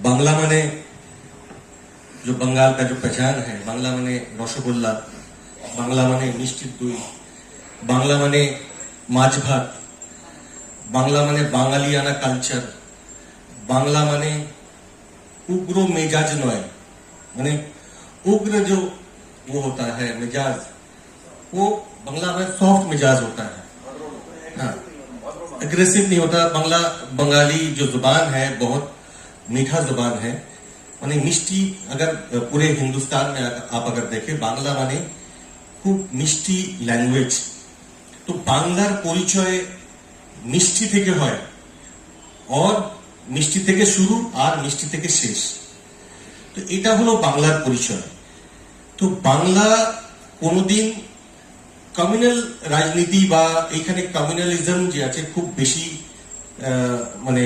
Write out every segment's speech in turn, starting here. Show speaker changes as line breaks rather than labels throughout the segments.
बांग्ला माने जो बंगाल का जो पहचान है, बांग्ला माने रसगोल्ला, बांग्ला माने मिष्टी दुई, बांग्ला माने माछ भात, बांग्ला माने बांगालियाना कल्चर, बांग्ला माने उग्र मेजाज नय, माने उग्र जो वो होता है मिजाज, वो बांग्ला में सॉफ्ट मिजाज होता है, हाँ, एग्रेसिव नहीं होता। बंगाली जो जुबान है बहुत मीठा जुबान है, माने मिष्टी। अगर पूरे हिंदुस्तान में आप अगर देखें, बांग्ला माने खूब मिष्टी लैंग्वेज। तो बांगलार परिचय मिष्टी থেকে হয় और মিষ্টি থেকে শুরু আর মিষ্টি থেকে শেষ। তো এটা হলো বাংলার পরিচয়। তো বাংলা কোনোদিন কমিউনাল রাজনীতি বা এখানে কমিউনালিজম যে আছে খুব বেশি মানে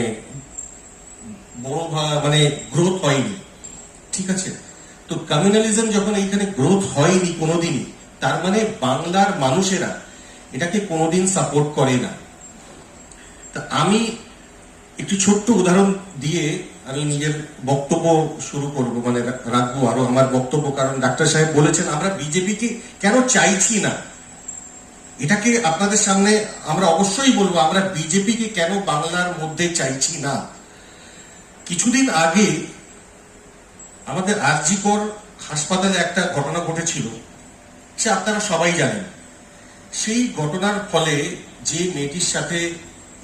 বড় মানে গ্রোথ হয়নি, ঠিক আছে। তো কমিউনালিজম যখন এইখানে গ্রোথ হয়নি কোনোদিনই, তার মানে বাংলার মানুষেরা এটাকে কোনোদিন সাপোর্ট করে না। তা আমি একটি ছোট্ট উদাহরণ দিয়ে আমি নিজের বক্তব্য শুরু করব, মানে রাখবো আরো আমার বক্তব্য। কারণ ডাক্তার সাহেব বলেছেন আমরা বিজেপিকে কেন চাইছি না, এটাকে আপনাদের সামনে আমরা অবশ্যই বলবো আমরা বিজেপিকে কেন বাংলার মধ্যে চাইছি না। কিছুদিন আগে আমাদের আরজিকর হাসপাতালে একটা ঘটনা ঘটেছিল, সে আপনারা সবাই জানেন। সেই ঘটনার ফলে যে মেয়েটির সাথে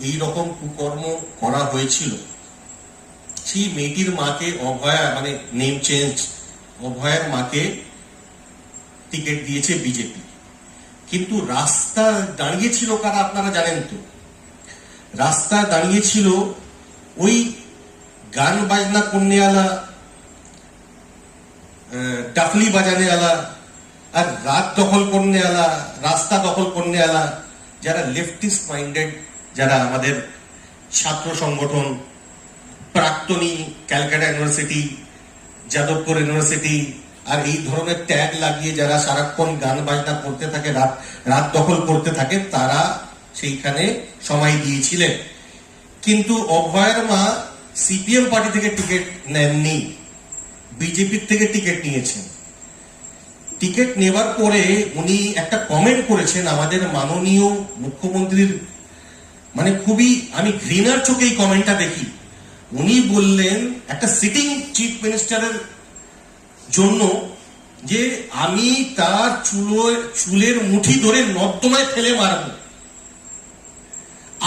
এই রকম কুকর্ম করা হয়েছিল, সেই মেয়েটির মাকে অভয়া, মানে নেম চেঞ্জ, অভয়ার মাকে টিকিট দিয়েছে বিজেপি। কিন্তু রাস্তা দাঁড়িয়েছিল কারা আপনারা জানেন তো? রাস্তা দাঁড়িয়েছিল ওই গান বাজনা করনেওয়ালা, ডাফলি বাজানেওয়ালা, আর রাত দখল করনেওয়ালা, রাস্তা দখল করনেওয়ালা, যারা লেফটিস্ট মাইন্ডেড, যারা আমাদের ছাত্র সংগঠন, প্রাক্তনী ক্যালকাটা ইউনিভার্সিটি, যাদবপুর ইউনিভার্সিটি, আর এই ধরনের ট্যাগ লাগিয়ে যারা সারাক্ষণ গান বাজনা করতে থাকে, রাত দখল করতে থাকে, তারা সেইখানে সময় দিয়েছিলেন। কিন্তু অভয়ের মা সিপিএম পার্টি থেকে টিকিট নেননি, বিজেপির থেকে টিকিট নিয়েছেন। টিকিট নেবার পরে উনি একটা কমেন্ট করেছেন আমাদের মাননীয় মুখ্যমন্ত্রীর, মানে খুবই আমি ঘৃণার চোখে এই কমেন্টটা দেখি। উনি বললেন একটা সিটিং চিফ মিনিস্টারের জন্য যে আমি তার চুলের মুঠি ধরে নর্দমায় ফেলে মারব।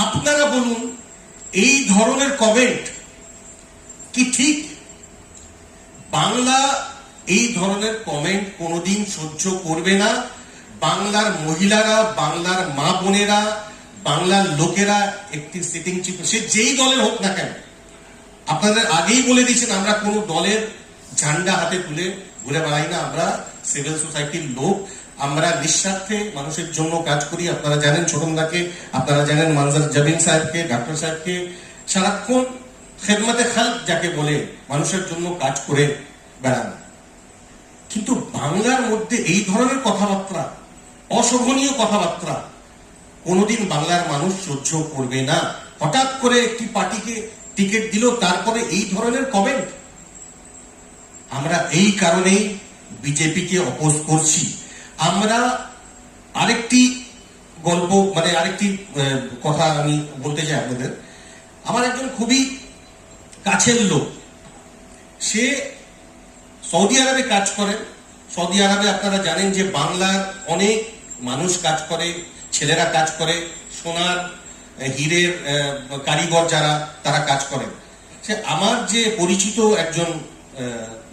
আপনারা বলুন এই ধরনের কমেন্ট কি ঠিক? বাংলা এই ধরনের কমেন্ট কোনোদিন সহ্য করবে না। বাংলার মহিলারা, বাংলার মা বোনেরা, বাংলার লোকেরা একটি সিটিং চিফ, সে যেই দলের হোক না কেন, আপনাদের আগেই বলে দিয়েছেন আমরা কোনো দলের ঝান্ডা হাতে তুলে ঘুরে বেড়াই না। আমরা সিভিল সোসাইটির লোক, আমরা নিঃস্বার্থে মানুষের জন্য কাজ করি। আপনারা জানেন ছোটনদাকে, আপনারা জানেন মানজার জাবিন সাহেবকে, ডাক্তার সাহেবকে, সারাক্ষণ খেদমতে খালক যাকে বলে মানুষের জন্য কাজ করে বেড়ান। কিন্তু বাংলার মধ্যে এই ধরনের কথাবার্তা, অশোভনীয় কথাবার্তা কোনোদিন বাংলার মানুষ সহ্য করবে না। হঠাৎ করে একটি পার্টিকে টিকিট দিল, তারপরে এই ধরনের কমেন্ট। আমরা এই কারণেই বিজেপিকে অপোজ করছি। আমরা আরেকটি গল্প, মানে আরেকটি কথা আমি বলতে চাই আপনাদের। আমার একজন খুবই কাছের লোক, সে সৌদি আরবে কাজ করেন। সৌদি আরবে আপনারা জানেন যে বাংলার অনেক মানুষ কাজ করে, ছেলেরা কাজ করে, সোনার হীরের কারিগর যারা, তারা কাজ করেন। সে আমার যে পরিচিত একজন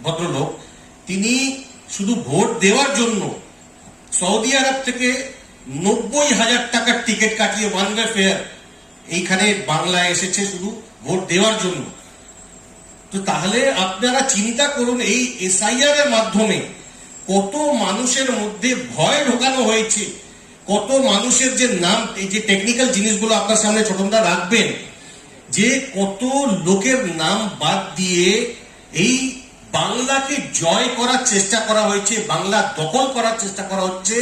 ভদ্রলোক, তিনি শুধু ভোট দেওয়ার জন্য সৌদি আরব থেকে 90,000 টাকার টিকিট কাটিয়ে ওয়ান ওয়ে ফেয়ার এইখানে বাংলায় এসেছে শুধু ভোট দেওয়ার জন্য। তো তাহলে আপনারা চিন্তা করুন, এই এসআইআর এর মাধ্যমে কত মানুষের মধ্যে ভয় ঢোকানো হয়েছে, কত মানুষের যে নাম, এই যে টেকনিক্যাল জিনিসগুলো আপনার সামনে ছোটনদা রাখবেন, যে কত লোকের নাম বাদ দিয়ে এই বাংলাকে জয় করার চেষ্টা করা হয়েছে, বাংলা দখল করার চেষ্টা করা হচ্ছে।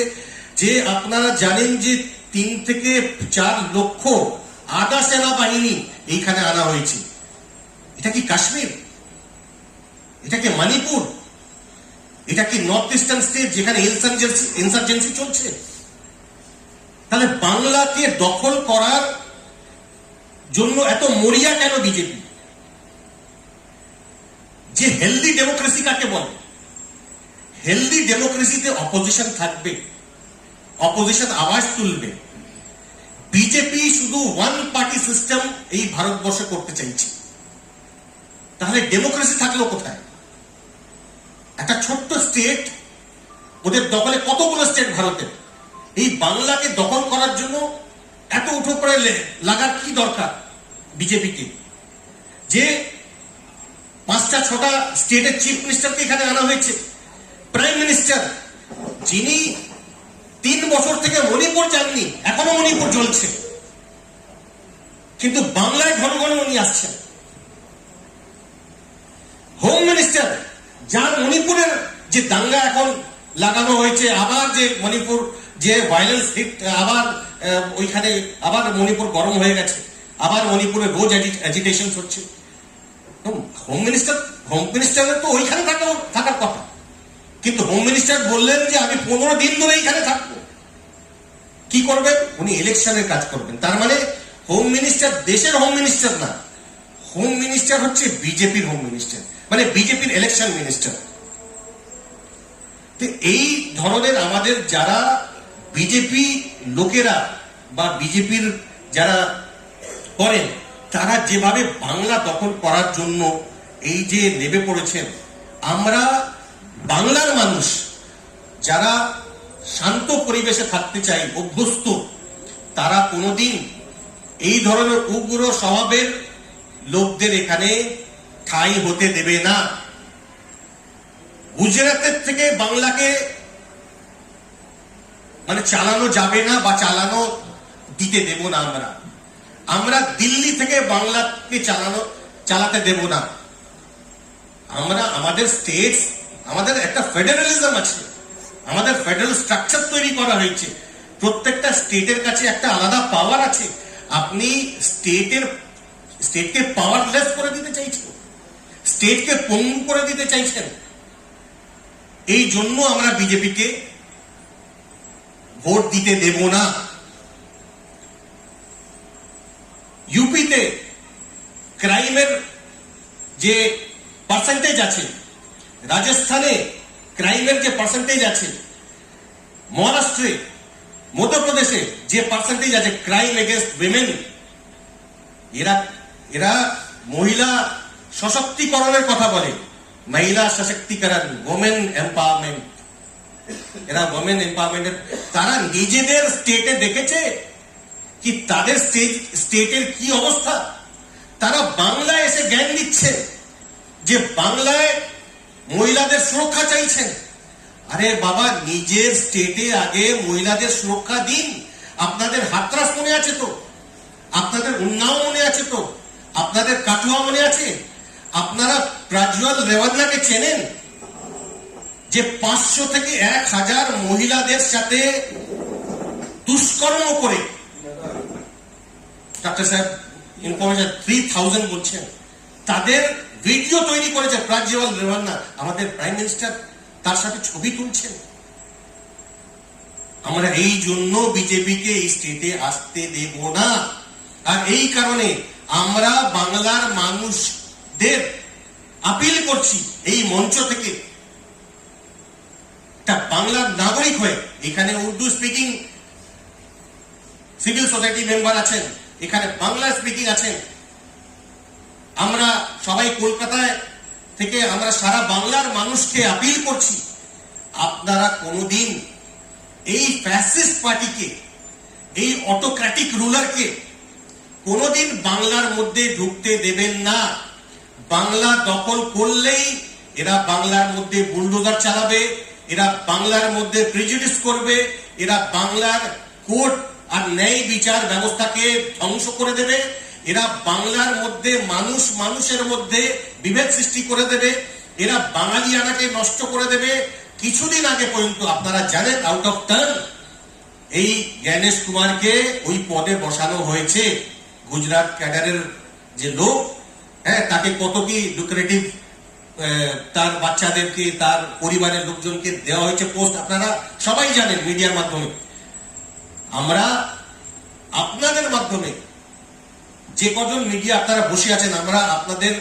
যে আপনারা জানেন যে 3 থেকে 4 লক্ষ আধা সেনাবাহিনী এইখানে আনা হয়েছে। এটা কি কাশ্মীর? এটা কি মণিপুর? এটা কি নর্থ ইস্টার্ন স্টেট যেখানে ইনসার্জেন্সি চলছে? তাহলে বাংলাকে দখল করার জন্য এত মরিয়া কেন বিজেপি? যে হেলদি ডেমোক্রেসি কাকে বলে? হেলদি ডেমোক্রেসিতে অপোজিশন থাকবে, অপোজিশন আওয়াজ তুলবে। বিজেপি শুধু ওয়ান পার্টি সিস্টেম এই ভারতবর্ষে করতে চাইছে। তাহলে ডেমোক্রেসি থাকলো কোথায়? একটা ছোট্ট স্টেট, ওদের দখলে কতগুলো স্টেট ভারতের। এই বাংলাকে দখল করার জন্য এত উঠো করে লাগার কি দরকার বিজেপিকে? যে 5-6টা স্টেটের চিফ মিনিস্টারকে এখানে আনা হয়েছে, প্রাইম মিনিস্টার যিনি 3 বছর থেকে মণিপুর যাননি, এখনো মণিপুর জ্বলছে, কিন্তু বাংলায় ঘন ঘন উনি আসছেন। হোম মিনিস্টার, যার মণিপুরের যে দাঙ্গা এখন লাগানো হয়েছে, আবার যে মণিপুর যে ভায়োলেন্স হিট, আবার ওইখানে আবার মণিপুর গরম হয়ে গেছে, আবার মণিপুরে রোজ অ্যাজিটেশন হচ্ছে। হোম মিনিস্টারের তো ওইখানে থাকার কথা, কিন্তু হোম মিনিস্টার বললেন যে আমি 15 দিন ধরে এইখানে থাকবো। কি করবেন? উনি ইলেকশনের কাজ করবেন। তার মানে হোম মিনিস্টার দেশের হোম মিনিস্টার না, হোম মিনিস্টার হচ্ছে বিজেপির হোম মিনিস্টার, মানে বিজেপির ইলেকশন মিনিস্টার। এই ধরনের আমাদের যারা বিজেপি লোকেরা বা বিজেপির যারা করেন, তারা যেভাবে বাংলা দখল করার জন্য এই যে নেমে পড়েছেন, আমরা বাংলার মানুষ যারা শান্ত পরিবেশে থাকতে চাই, অভ্যস্ত, তারা কোনোদিন এই ধরনের উগ্র স্বভাবের লোকদের এখানে ঠাঁই হতে দেবে না। গুজরাটের থেকে বাংলাকে মানে চালানো যাবে না বা চালানো দিতে দেব না। আমরা দিল্লি থেকে বাংলাকে চালাতে দেব না। আমরা আমাদের স্টেটস, আমাদের একটা ফেডারেলিজম আছে, আমাদের ফেডারেল স্ট্রাকচার তৈরি করা হয়েছে। প্রত্যেকটা স্টেটের কাছে একটা আলাদা পাওয়ার আছে। আপনি স্টেটকে পাওয়ারলেস করে দিতে চাইছেন, স্টেটকে পঙ্গু করে দিতে চাইছেন। এই জন্য আমরা বিজেপিকে ভোট দিতে দেব না। ইউপিতে ক্রাইমের যে পার্সেন্টেজ আছে, রাজস্থানে ক্রাইমের যে পার্সেন্টেজ আছে, মহারাষ্ট্রে, মধ্যপ্রদেশে যে পার্সেন্টেজ আছে ক্রাইম এগেনস্ট উইমেন, এরা মহিলা সশক্তিকরণের কথা বলে, মহিলা সশক্তিকরণ, ওমেন এম্পাওয়ারমেন্ট। এরা ওমেন এম্পাওয়ারমেন্টের, তারা নিজেদের স্টেটে দেখেছে কি তাদের স্টেটের কি অবস্থা। তারা বাংলায় এসে জ্ঞান দিচ্ছে যে বাংলায় মহিলাদের সুরক্ষা চাইছেন। আরে বাবা, নিজের স্টেটে আগে মহিলাদের সুরক্ষা দিন। আপনাদের হাতরাস মনে আছে তো, আপনাদের উন্নাও মনে আছে তো, আপনাদের কাটুয়া মনে আছে। আপনারা প্রাজ্জ্বল রেওয়ান্নাকে চেনেন যে 500 থেকে 1000 মহিলাদের সাথে দুষ্কর্ম করে, ডাক্তার সাহেব ইনফরমেশন 3000 বলছেন, তাদের ভিডিও তৈরি করেছে প্রাজ্জ্বল রেওয়ান্না। আমাদের প্রাইম মিনিস্টার তার সাথে ছবি তুলছেন। আমরা এই জন্য বিজেপিকে এই স্টেটে আসতে দেব না। আর এই কারণে আমরা বাংলার মানুষদের আপিল করছি এই মঞ্চ থেকে, বাংলার নাগরিক হয়ে, এখানে Urdu speaking civil society member আছেন, এখানে বাংলা স্পিকিং আছেন, আমরা সবাই কলকাতায় থেকে আমরা সারা বাংলার মানুষকে আপিল করছি, আপনারা কোনোদিন এই ফ্যাসিস্ট পার্টিকে, এই অটোক্র্যাটিক রুলারকে কোনোদিন বাংলার মধ্যে ঢুকতে দেবেন না। বাংলা দখল করলেই এরা বাংলার মধ্যে বুলডোজার চালাবে, এরা বাংলার মধ্যে প্রেজুডিস করবে, এরা বাংলার কোর্ট আর ন্যায় বিচার ব্যবস্থাকে ধ্বংস করে দেবে, এরা বাংলার মধ্যে মানুষের মধ্যে বিভেদ সৃষ্টি করে দেবে, এরা বাঙালিয়ানাকে নষ্ট করে দেবে। কিছুদিন আগে পর্যন্ত আপনারা জানেন আউট অফ টার্ন এই জ্ঞানেশ কুমারকে ওই পদে বসানো হয়েছে। গুজরাট ক্যাডারের যে লোক, হ্যাঁ, তাকে কত কি লুক্রেটিভ তার বাচ্চাদেরকে, তার পরিবারের লোকজনকে দেওয়া হয়েছে পোস্ট, আপনারা সবাই জানেন মিডিয়ার মাধ্যমে। আমরা আপনাদের মাধ্যমে, যে কজন মিডিয়া আপনারা বসে আছেন, আমরা আপনাদের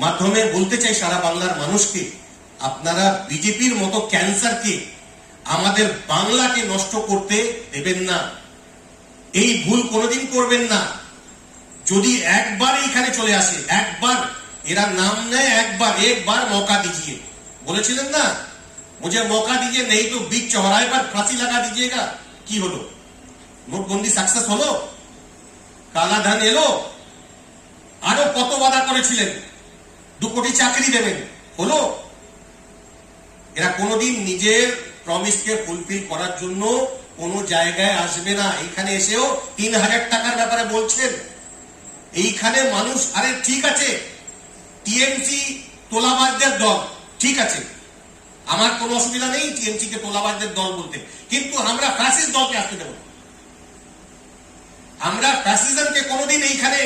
মাধ্যমে বলতে চাই সারা বাংলার মানুষকে, আপনারা বিজেপির মতো ক্যান্সারকে আমাদের বাংলাকে নষ্ট করতে দেবেন না। এই ভুল কোনোদিন করবেন না। যদি একবার এইখানে চলে আসে, একবার এরা নাম নেয়, একবার মौका दीजिए বলেছিলেন না, मुझे मौका दीजिए नहीं तो बीच चौराहे पर फांसी लगा दीजिएगा। কি হলো? নোটবন্দি সাকসেস হলো? কালা ধন এলো? আরো কত ওয়াদা করেছিলেন 2 কোটি চাকরি দেবেন, হলো? এরা কোনোদিন নিজের প্রমিসকে ফুলফিল করার জন্য কোনো জায়গায় আসবে না। এইখানে এসেও 3000 টাকার ব্যাপারে বলছেন। এইখানে মানুষ, আরে ঠিক আছে টিএমসি তোলাবাজদের দল, ঠিক আছে, আমার কোনো অসুবিধা নেই টিএমসি কে তোলাবাজদের দল বলতে, কিন্তু আমরা ফ্যাসিস্ট দলকে আসতে দেব না। আমরা ফ্যাসিজমকে কোনোদিন এইখানে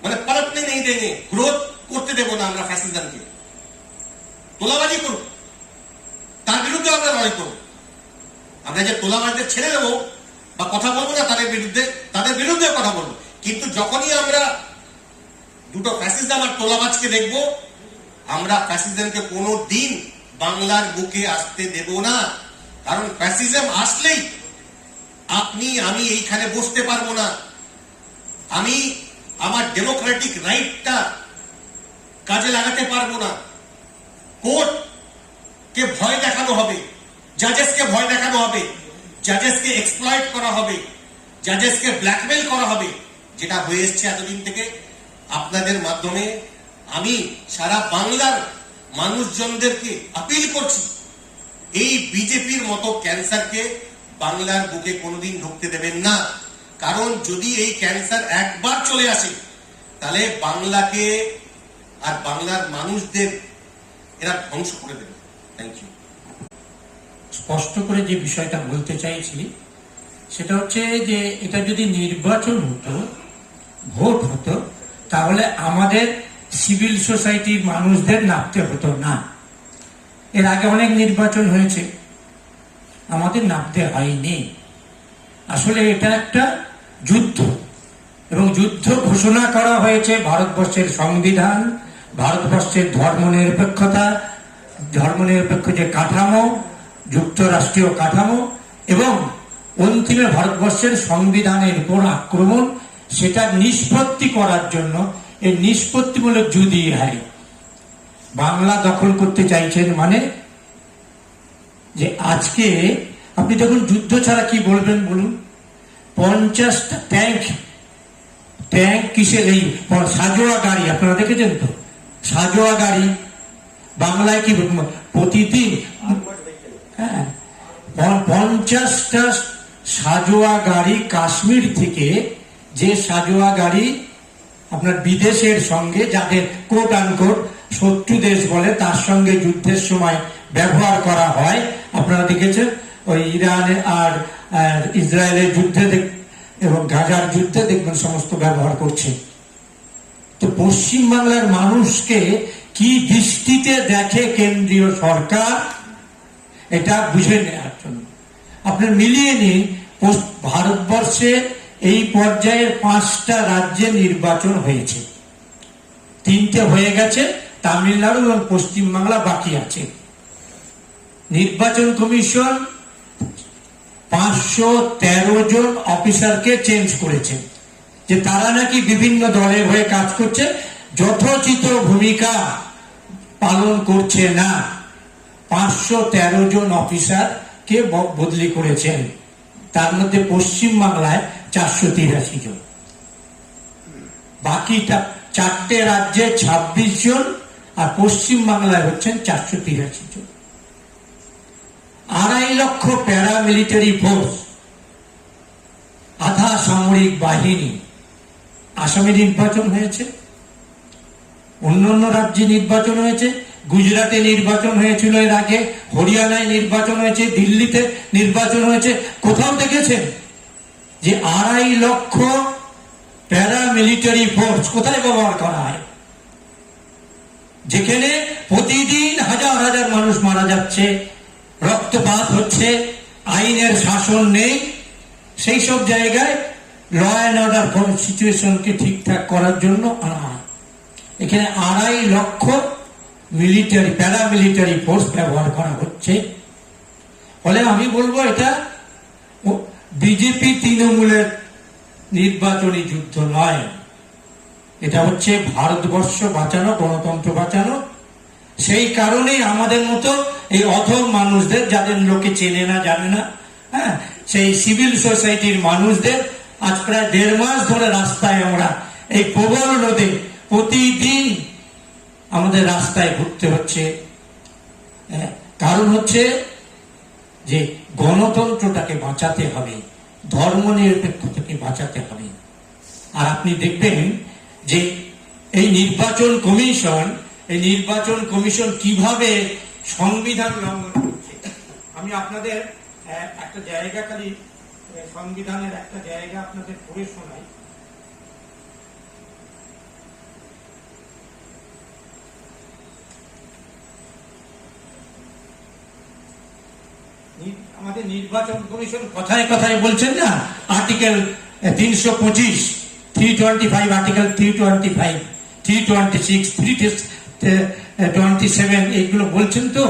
মানে পলটনে নেই দেंगे, গ্রোথ করতে দেব না। আমরা ফ্যাসিজমকে তোলাবাজি করব, তার বিরুদ্ধে আমরা লড়াই করব। আমরা যে তোলাবাজদের ছেড়ে দেবো বা কথা বলবো না তাদের বিরুদ্ধে কথা বলবো, কিন্তু যখনই আমরা দুটো ফ্যাসিজম আর তোলাবাজকে দেখবো, আমরা ফ্যাসিজমকে কোনো দিন বাংলার বুকে আসতে দেব না। কারণ ফ্যাসিজম আসলেই আপনি আমি এইখানে বসতে পারবো না। আমি আমার ডেমোক্রেটিক রাইটটা কাজে লাগাতে পারবো না। কোর্ট কে ভয় দেখানো হবে, জাজেসকে ভয় দেখানো হবে, জাজেসকে এক্সপ্লয়েট করা হবে, জাজেসকে ব্ল্যাকমেল করা হবে, যেটা হয়ে এসছে এতদিন থেকে। আপনাদের মাধ্যমে আমি সারা বাংলার মানুষজনদেরকে আপিল করছি, এই বিজেপির মতো ক্যান্সারকে বাংলার বুকে কোনোদিন ঢুকতে দেবেন না। কারণ যদি এই ক্যান্সার একবার চলে আসে, তাহলে বাংলাকে আর বাংলার মানুষদের এরা ধ্বংস করে দেবে। Thank you.
স্পষ্ট করে যে বিষয়টা বলতে চাইছি সেটা হচ্ছে যে এটা যদি নির্বাচন হতো, ভোট হতো, তাহলে আমাদের সিভিল সোসাইটির মানুষদের নামতে হতো না। এর আগে অনেক নির্বাচন হয়েছে, আমাদের নামতে হয়নি। আসলে এটা একটা যুদ্ধ, এবং যুদ্ধ ঘোষণা করা হয়েছে ভারতবর্ষের সংবিধান, ভারতবর্ষের ধর্মনিরপেক্ষতা, ধর্মনিরপেক্ষ যে কাঠামো, যুক্তরাষ্ট্রীয় কাঠামো, এবং অন্তিমে ভারতবর্ষের সংবিধানের উপর আক্রমণ, সেটা নিষ্পত্তি করার জন্য এই নিষ্পত্তিমূলক যুদ্ধ হয়। বাংলা দখল করতে চাইছেন মানে যে আজকে আপনি যখন যুদ্ধ ছাড়া কি বলবেন বলুন? 50টা ট্যাঙ্ক কিসের, এই সাজোয়া গাড়ি আপনারা দেখেছেন তো, সাজোয়া গাড়ি বাংলায় কি প্রতিদিন 50টা সাজোয়া গাড়ি, কাশ্মীর থেকে যে সাজোয়া গাড়ি আপনার বিদেশের সঙ্গে, যাদের কোট আনকোট শত্রু দেশ বলে, তার সঙ্গে যুদ্ধের সময় ব্যবহার করা হয়। আপনারা দেখেছেন ওই ইরানে আর ইসরায়েলের যুদ্ধে এবং গাজার যুদ্ধে দেখবেন সমস্ত ব্যবহার করছে। তো পশ্চিম বাংলার মানুষকে কি দৃষ্টিতে দেখে কেন্দ্রীয় সরকার, এটা বুঝে নেওয়ার জন্য আপনার মিলিয়ে নিন। ভারতবর্ষে এই পর্যায়ের 5টা রাজ্যে নির্বাচন হয়েছে, 3টে হয়ে গেছে, তামিলনাড়ু এবং পশ্চিমবাংলা বাকি আছে। নির্বাচন কমিশন 513 জন অফিসারকে চেঞ্জ করেছে, যে তারা নাকি বিভিন্ন দলের হয়ে কাজ করছে, যথোচিত ভূমিকা পালন করছে না। 513 জন অফিসারকে বদলি করেছেন, তার মধ্যে পশ্চিমবাংলায় 483 জন, বাকিটা 4টে রাজ্যে 26 জন, আর পশ্চিমবাংলায় হচ্ছেন 483 জন। 2.5 লক্ষ প্যারামিলিটারি ফোর্স, আধা সামরিক বাহিনী। আসামে নির্বাচন হয়েছে, অন্যান্য রাজ্যে নির্বাচন হয়েছে, গুজরাটে নির্বাচন হয়েছিল এর আগে, হরিয়ানায় নির্বাচন হয়েছে, দিল্লিতে নির্বাচন হয়েছে। কোথাও দেখেছেন যে 2.5 লক্ষ প্যারামিলিটারি ফোর্স কোথায় ব্যবহার করা হয়? যেখানে প্রতিদিন হাজার হাজার মানুষ মারা যাচ্ছে, রক্তপাত হচ্ছে, আইনের শাসন নেই, সেই সব জায়গায় ল অ্যান্ড অর্ডার সিচুয়েশনকে ঠিকঠাক করার জন্য এখানে 2.5 লক্ষ মিলিটারি প্যারামিলিটারি ফোর্স ব্যবহার করা হচ্ছে। ফলে আমি বলবো এটা বিজেপি তৃণমূলের নির্বাচনী যুদ্ধ নয়, এটা হচ্ছে ভারতবর্ষ বাঁচানো, গণতন্ত্র বাঁচানো। সেই কারণেই আমাদের মতো এই অধম মানুষদের, যাদের লোকে চেনে না জানে না, হ্যাঁ, সেই সিভিল সোসাইটির মানুষদের আজ প্রায় 1.5 মাস ধরে রাস্তায় আমরা এই প্রবল রোদে প্রতিদিন আমাদের রাস্তায় ঘুরতে হচ্ছে। কারণ হচ্ছে যে গণতন্ত্রটাকে বাঁচাতে হবে, ধর্মনিরপেক্ষতাকে বাঁচাতে হবে। আর আপনি দেখবেন যে এই নির্বাচন কমিশন কিভাবে সংবিধান লঙ্ঘন করছে। আমি আপনাদের একটা জায়গা, খালি সংবিধানের একটা জায়গা আপনাদের পড়ে শোনাই। আমাদের নির্বাচন কমিশন কথায় কথায় বলছেন না, আর্টিকেল 325, 325, আর্টিকেল 325, 326, 327 এইগুলো বলছেন তো।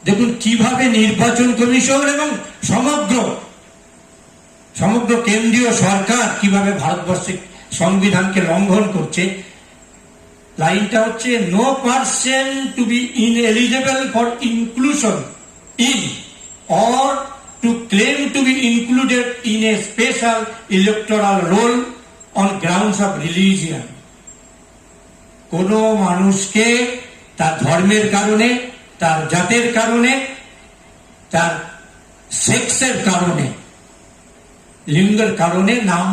দেখুন কিভাবে নির্বাচন কমিশন এবং সমগ্র কেন্দ্রীয় সরকার কিভাবে ভারতবর্ষের সংবিধানকে লঙ্ঘন করছে। লাইনটা হচ্ছে, no person to be ineligible for inclusion in or to claim to be included in a special electoral roll on grounds of religion. কোন মানুষকে তার ধর্মের কারণে, তার জাতের কারণে, তার সেক্সের কারণে, লিঙ্গের কারণে নাম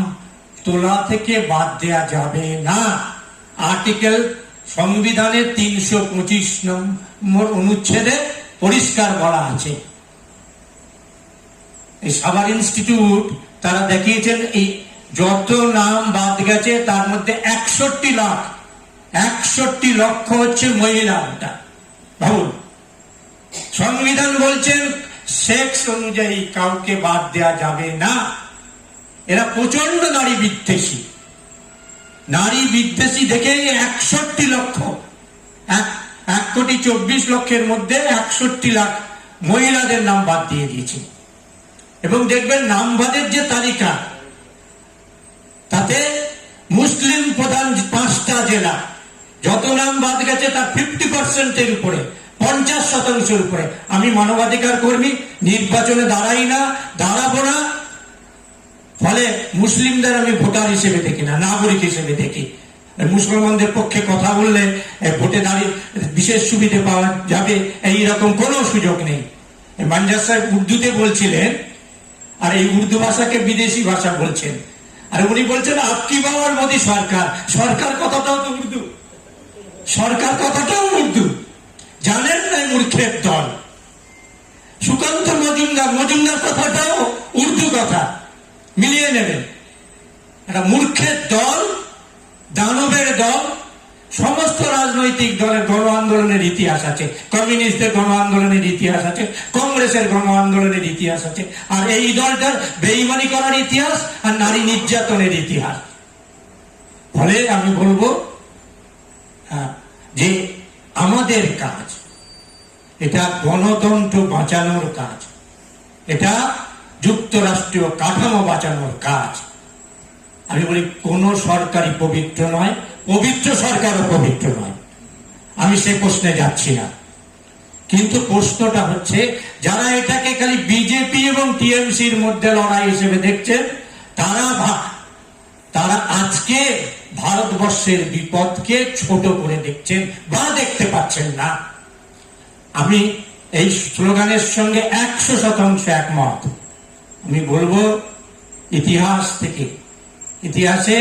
তোলা থেকে বাদ দেয়া যাবে না। আর্টিকেল সংবিধানের 325 নম্বর অনুচ্ছেদে পরিষ্কার বলা আছে। এই সাভার ইনস্টিটিউট তারা দেখিয়েছেন এই যত নাম বাদ গেছে তার মধ্যে 61 লক্ষ হচ্ছে মহিলা। ভাবুন, সংবিধান বলছেন সেক্স অনুযায়ী কাউকে বাদ দেয়া যাবে না। এরা প্রচন্ড নারী বিদ্বেষী দেখে 61 লক্ষ, 1,24,00,000 মধ্যে 61 লাখ মহিলাদের নাম বাদ দিয়ে দিয়েছে। এবং দেখবেন নামবাদের যে তালিকা, তাতে মুসলিম প্রধান 5টা জেলা, যত নাম বাদ গেছে তার 50%-এর উপরে, 50% উপরে। আমি মানবাধিকার কর্মী, নির্বাচনে দাঁড়াই না, দাঁড়াবো না। ফলে মুসলিমদের আমি ভোটার হিসেবে দেখি না, নাগরিক হিসেবে দেখি। মুসলমানদের পক্ষে কথা বললে ভোটে দাঁড়িয়ে বিশেষ সুবিধা পাওয়া যাবে, এইরকম কোনো সুযোগ নেই। মানজার সাহেব উর্দুতে বলছিলেন, আর এই উর্দু ভাষাকে বিদেশি ভাষা বলছেন, আর উনি বলছেন আপকি বাবার মোদী সরকার। সরকার কথাটাও তো উর্দু, সরকার কথাটাও উর্দু। জানেন না মূর্খের দল। সুকান্ত মজুমদার কথাটাও উর্দু কথা, মিলিয়ে নেবেন। একটা মূর্খের দল, দানবের দল। সমস্ত রাজনৈতিক দলের গণ আন্দোলনের ইতিহাস আছে, কমিউনিস্টদের গণ আন্দোলনের ইতিহাস আছে, কংগ্রেসের গণ আন্দোলনের ইতিহাস আছে, আর এই দলটার বেঈমানি করার ইতিহাস আর নারী নির্যাতনের ইতিহাস। ফলে আমি বলবো যে আমাদের কাজ, এটা গণতন্ত্র বাঁচানোর কাজ, এটা যুক্তরাষ্ট্রীয় কাঠামো বাঁচানোর কাজ। আমি বলি কোন সরকারই পবিত্র নয়, পবিত্র সরকারও পবিত্র নয়, আমি সে প্রশ্নে যাচ্ছি না। কিন্তু প্রশ্নটা হচ্ছে, যারা এটাকে খালি বিজেপি এবং টিএমসির মধ্যে লড়াই হিসেবে দেখছেন, তারা আজকে ভারতবর্ষের বিপদকে ছোট করে দেখছেন বা দেখতে পাচ্ছেন না। আমি এই স্লোগানের সঙ্গে 100% একমত। আমি বলবো ইতিহাসে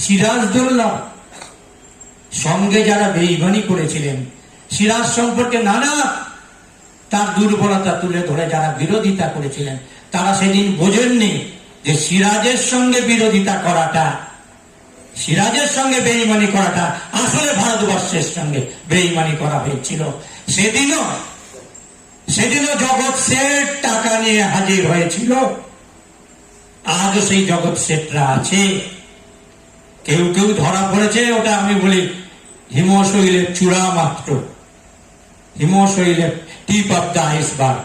সিরাজদৌল্লা সঙ্গে যারা বেঈমানি করেছিলেন, সিরাজ সম্পর্কে নানা তার দুর্বলতা তুলে ধরে যারা বিরোধিতা করেছিলেন, তারা সেদিন বোঝেননি যে সিরাজের সঙ্গে বিরোধিতা করাটা সিরাজের সঙ্গে বেঈমানি করাটা আসলে ভারতবর্ষের সঙ্গে বেঈমানি করা হয়েছিল। সেদিনও জগৎ শেঠ টাকা নিয়ে হাজির হয়েছিল। আজও সেই জগৎ শেঠরা আছে। কেউ কেউ ধরা পড়েছে, ওটা আমি বলি হিমশৈলের চূড়া মাত্র, হিমশৈলের টিপ অফ দ্য আইসবার্গ।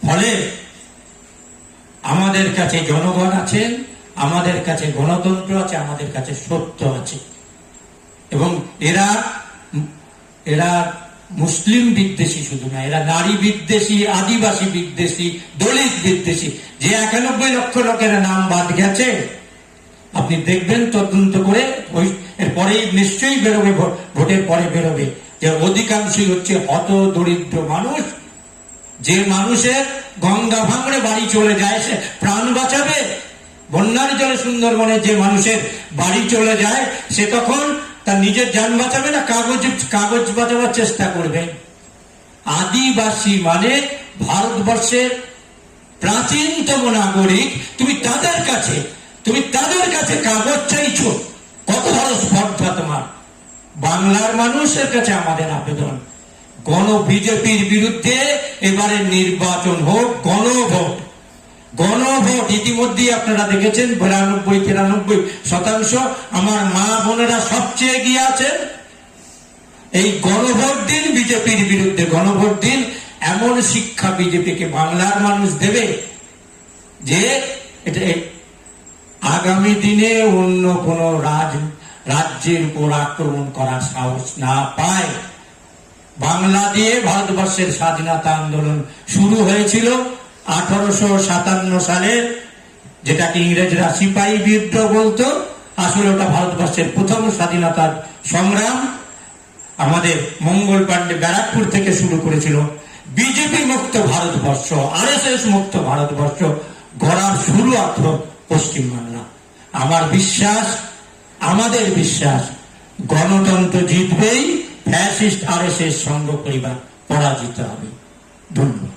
ফলে আমাদের কাছে জনগণ আছেন, আমাদের কাছে গণতন্ত্র আছে, আমাদের কাছে সত্য আছে। এবং এরা মুসলিম বিদ্বেষী শুধু না, এরা নারী বিদ্বেষী, আদিবাসী বিদ্বেষী, দলিত বিদ্বেষী। যে 91 লক্ষ লোকের নাম বাদ গেছে, আপনি দেখবেন তদন্ত করে, এরপরেই নিশ্চয়ই বেরোবে, ভোটের পরে বেরোবে যে অধিকাংশই হচ্ছে হত দরিদ্র মানুষ। যে মানুষের গঙ্গা ভাঙড়ে বাড়ি চলে যায়, সে প্রাণ বাঁচাবে। বন্যার জলে সুন্দরবনে যে মানুষের বাড়ি চলে যায়, সে তখন তার নিজের যান বাঁচাবে না, কাগজ বাঁচাবার চেষ্টা করবে। আদিবাসী মানে ভারতবর্ষের প্রাচীনতম নাগরিক। তুমি তাদের কাছে কাগজ চাইছো, কত বড় স্পর্ধা তোমার। বাংলার মানুষের কাছে আমাদের আবেদন, বিজেপির বিরুদ্ধে এবারে নির্বাচন হোক, গণভোট। ইতিমধ্যেই আপনারা দেখেছেন 92-93% আমার মা বোনেরা সবচেয়ে এগিয়ে আছেন। এই গণভোট দিন, বিজেপির বিরুদ্ধে গণভোট দিন। এমন শিক্ষা বিজেপিকে বাংলার মানুষ দেবে যে এটা আগামী দিনে অন্য কোন রাজ্যের উপর আক্রমণ করার সাহস না পায়। বাংলা দিয়ে ভারতবর্ষের স্বাধীনতা আন্দোলন শুরু হয়েছিল 1857 সালে, যেটাকে ইংরেজরা সিপাহী বিদ্রোহ বলতো। আসলে ওটা ভারতবর্ষের প্রথম স্বাধীনতার সংগ্রাম। আমাদের মঙ্গল পাণ্ডে ব্যারাকপুর থেকে শুরু করেছিল। বিজেপি মুক্ত ভারতবর্ষ, আরএসএস মুক্ত ভারতবর্ষ গড়ার শুরু পশ্চিমবাংলা। আমাদের বিশ্বাস গণতন্ত্র জিতবেই, ফ্যাসিস্ট আরএসএস সংঘ পরিবার পরাজিত হবে। ধন্যবাদ।